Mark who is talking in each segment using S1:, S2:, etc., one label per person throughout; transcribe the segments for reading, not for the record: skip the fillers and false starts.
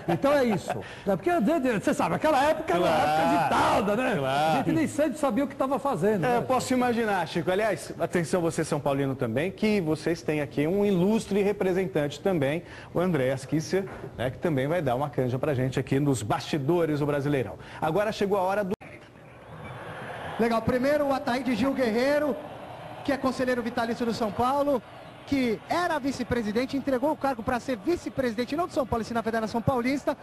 S1: Então é isso. Porque você sabe, aquela época era uma época agitada, né? A gente nem sempre sabia o que estava fazendo.
S2: Eu posso imaginar, Chico. Aliás, atenção você São Paulino também, que vocês têm aqui um ilustre representante também, o Andréas Kisser, né, que também vai dar uma canja pra gente aqui nos bastidores do Brasileirão. Agora chegou a hora do...
S3: Legal, primeiro o Ataíde Gil Guerreiro, que é conselheiro vitalício do São Paulo, que era vice-presidente, entregou o cargo para ser vice-presidente não do São Paulo, e sim na Federação Paulista,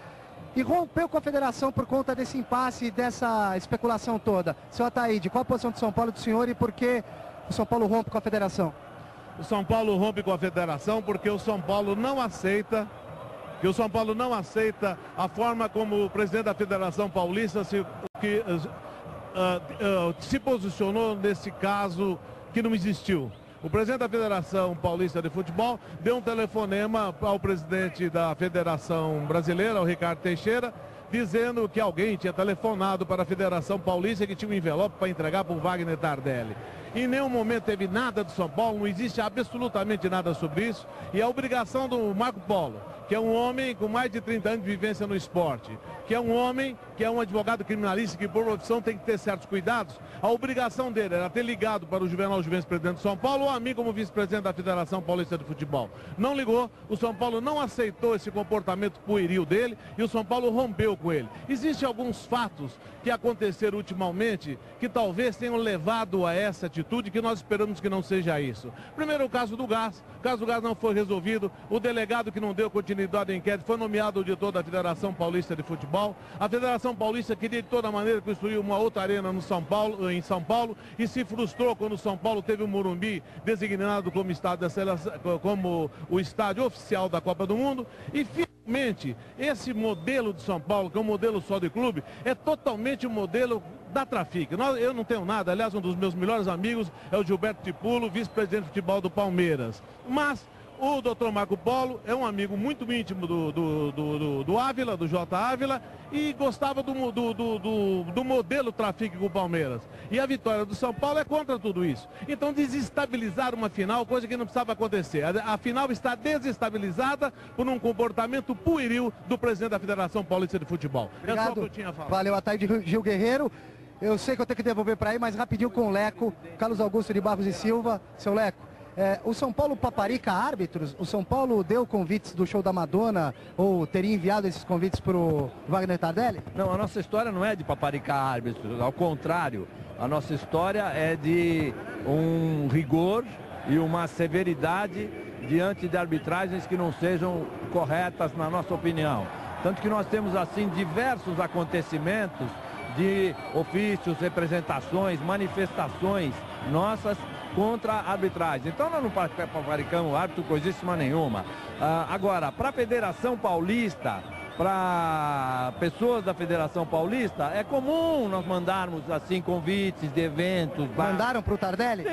S3: e rompeu com a federação por conta desse impasse e dessa especulação toda. Seu Ataíde, qual a posição do São Paulo do senhor e por que o São Paulo rompe com a federação?
S4: O São Paulo rompe com a federação porque o São Paulo não aceita a forma como o presidente da Federação Paulista se posicionou nesse caso que não existiu. O presidente da Federação Paulista de Futebol deu um telefonema ao presidente da Federação Brasileira, o Ricardo Teixeira, dizendo que alguém tinha telefonado para a Federação Paulista que tinha um envelope para entregar para o Wagner Tardelli. Em nenhum momento teve nada do São Paulo, não existe absolutamente nada sobre isso. E a obrigação do Marco Polo, que é um homem com mais de 30 anos de vivência no esporte, que é um homem, que é um advogado criminalista, que por profissão tem que ter certos cuidados, a obrigação dele era ter ligado para o Juvenal Juventus, presidente do São Paulo, ou a mim como vice-presidente da Federação Paulista de Futebol. Não ligou, o São Paulo não aceitou esse comportamento pueril dele e o São Paulo rompeu com ele. Existem alguns fatos que aconteceram ultimamente que talvez tenham levado a essa atitude, que nós esperamos que não seja isso. Primeiro, o caso do gás. O caso do gás não foi resolvido, o delegado que não deu continuidade ao inquérito foi nomeado auditor da Federação Paulista de Futebol. A Federação Paulista queria de toda maneira construir uma outra arena no São Paulo, em São Paulo, e se frustrou quando o São Paulo teve o Morumbi designado como estádio da seleção, como o estádio oficial da Copa do Mundo. E finalmente, esse modelo de São Paulo, que é um modelo só de clube, é totalmente um modelo da Trafic. Eu não tenho nada, aliás, um dos meus melhores amigos é o Gilberto Tipulo, vice-presidente de futebol do Palmeiras. Mas o doutor Marco Polo é um amigo muito íntimo do Ávila, do J. Ávila, e gostava do modelo Trafic com o Palmeiras. E a vitória do São Paulo é contra tudo isso. Então desestabilizar uma final, coisa que não precisava acontecer. A final está desestabilizada por um comportamento pueril do presidente da Federação Paulista de Futebol.
S3: Obrigado.
S4: É só o que eu tinha a falar.
S3: Valeu, Ataíde Gil Guerreiro. Eu sei que eu tenho que devolver para aí, mas rapidinho com o Leco, Carlos Augusto de Barros e Silva. Seu Leco, o São Paulo paparica árbitros? O São Paulo deu convites do show da Madonna ou teria enviado esses convites para o Wagner Tardelli?
S5: Não, a nossa história não é de paparicar árbitros, ao contrário, a nossa história é de um rigor e uma severidade diante de arbitragens que não sejam corretas na nossa opinião. Tanto que nós temos assim diversos acontecimentos de ofícios, representações, manifestações nossas contra a arbitragem. Então nós não paparicamos árbitro coisíssima nenhuma. Agora, para a Federação Paulista, para pessoas da Federação Paulista, é comum nós mandarmos assim convites de eventos.
S3: Mandaram para o Tardelli?
S5: Sim,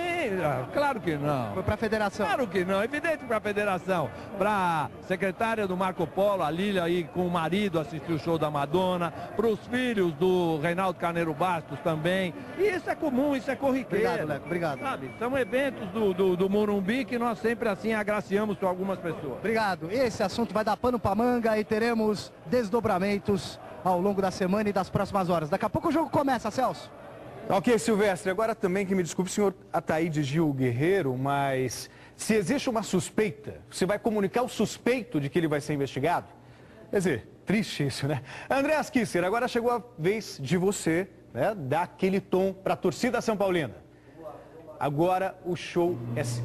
S5: claro que não.
S3: Foi para a Federação?
S5: Claro que não, evidente para a Federação. Para a secretária do Marco Polo, a Lília, aí com o marido assistir o show da Madonna, para os filhos do Reinaldo Carneiro Bastos também. E isso é comum, isso é corriqueiro.
S3: Obrigado, Leco, obrigado.
S5: Sabe, são eventos do Morumbi que nós sempre assim agraciamos para algumas pessoas.
S3: Obrigado. Esse assunto vai dar pano para manga e teremos desdobramentos ao longo da semana e das próximas horas. Daqui a pouco o jogo começa, Celso.
S2: Ok, Silvestre, agora também que me desculpe, senhor Ataíde Gil Guerreiro, mas se existe uma suspeita, você vai comunicar o suspeito de que ele vai ser investigado? Quer dizer, triste isso, né? Andréas Kisser, agora chegou a vez de você, né, dar aquele tom para a torcida São Paulina. Agora o show é seu.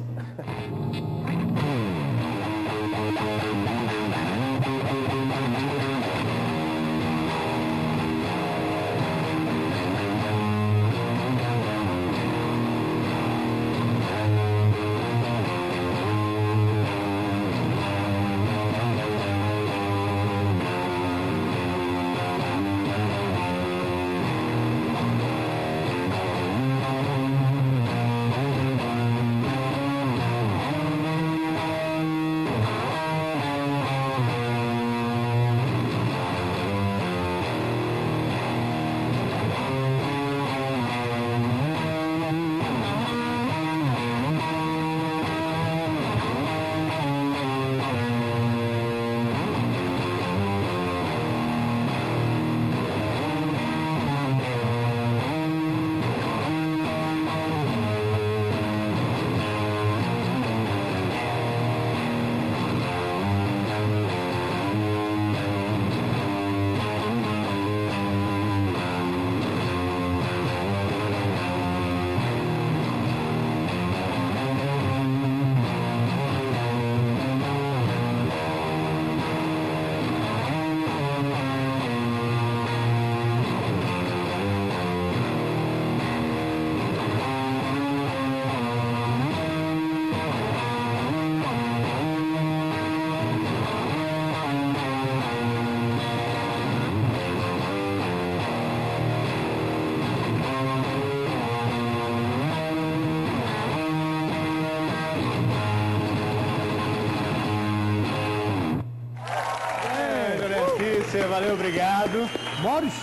S2: valeu, obrigado.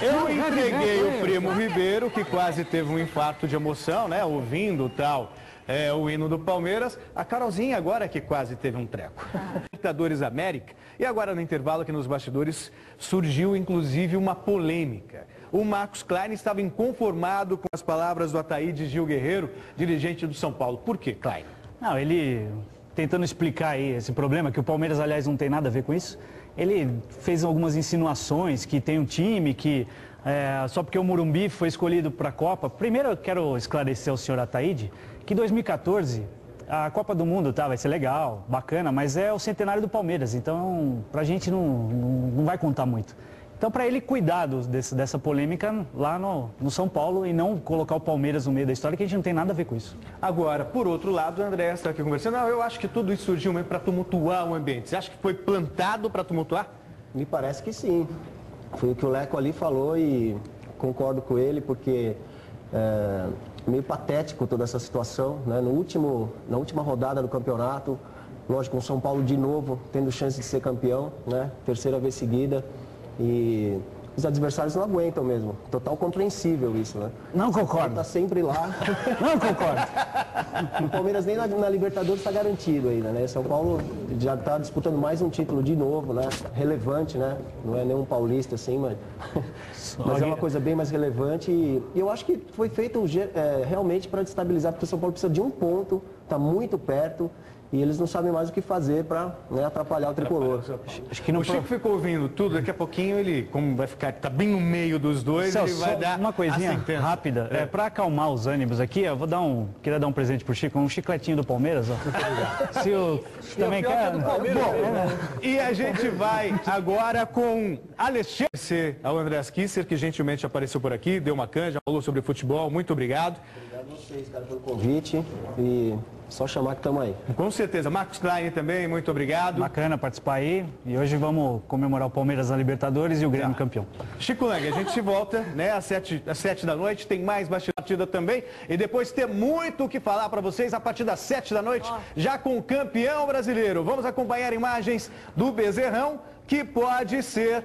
S2: Eu entreguei o Primo Ribeiro, que quase teve um infarto de emoção, né? Ouvindo tal, o hino do Palmeiras. A Carolzinha agora que quase teve um treco. Libertadores América. E agora no intervalo aqui nos bastidores surgiu inclusive uma polêmica. O Marcos Klein estava inconformado com as palavras do Ataíde Gil Guerreiro, dirigente do São Paulo. Por quê, Klein?
S6: Não, ele tentando explicar aí esse problema, que o Palmeiras, aliás, não tem nada a ver com isso. Ele fez algumas insinuações que tem um time que, só porque o Morumbi foi escolhido para a Copa. Primeiro eu quero esclarecer ao senhor Ataíde que 2014, a Copa do Mundo vai ser legal, bacana, mas é o centenário do Palmeiras, então pra gente não vai contar muito. Então, para ele cuidar dessa polêmica lá no São Paulo e não colocar o Palmeiras no meio da história, que a gente não tem nada a ver com isso.
S2: Agora, por outro lado, o André está aqui conversando. Não, eu acho que tudo isso surgiu mesmo para tumultuar o ambiente. Você acha que foi plantado para tumultuar?
S7: Me parece que sim. Foi o que o Leco ali falou e concordo com ele, porque meio patético toda essa situação, né? Na última rodada do campeonato, lógico, o São Paulo de novo tendo chance de ser campeão, né? Terceira vez seguida. E os adversários não aguentam mesmo. Total compreensível isso, né?
S6: Não concordo.
S7: Tá sempre lá.
S6: Não concordo.
S7: O Palmeiras nem na Libertadores está garantido ainda, né? São Paulo já está disputando mais um título de novo, né? Relevante, né? Não é nenhum paulista assim, mas é uma coisa bem mais relevante. E eu acho que foi feito realmente para destabilizar, porque o São Paulo precisa de um ponto, está muito perto. E eles não sabem mais o que fazer para atrapalhar o tricolor.
S2: Acho que o Chico ficou ouvindo tudo, daqui a pouquinho ele, como vai ficar, tá bem no meio dos dois, ele vai dar
S6: uma coisinha rápida, para acalmar os ânimos aqui, eu queria dar um presente pro Chico, um chicletinho do Palmeiras, ó. Se o também quer.
S2: E a gente vai agora com Alexandre, ao André Kisser, que gentilmente apareceu por aqui, deu uma canja, falou sobre futebol, muito obrigado.
S7: Obrigado a vocês, cara, pelo convite e só chamar que estamos aí.
S2: Com certeza. Marcos Klein também, muito obrigado.
S6: Bacana participar aí. E hoje vamos comemorar o Palmeiras na Libertadores e o Grêmio campeão.
S2: Chico Lang, a gente se volta, né, às 7 da noite. Tem mais partida também. E depois tem muito o que falar para vocês a partir das 7 da noite, já com o campeão brasileiro. Vamos acompanhar imagens do Bezerrão, que pode ser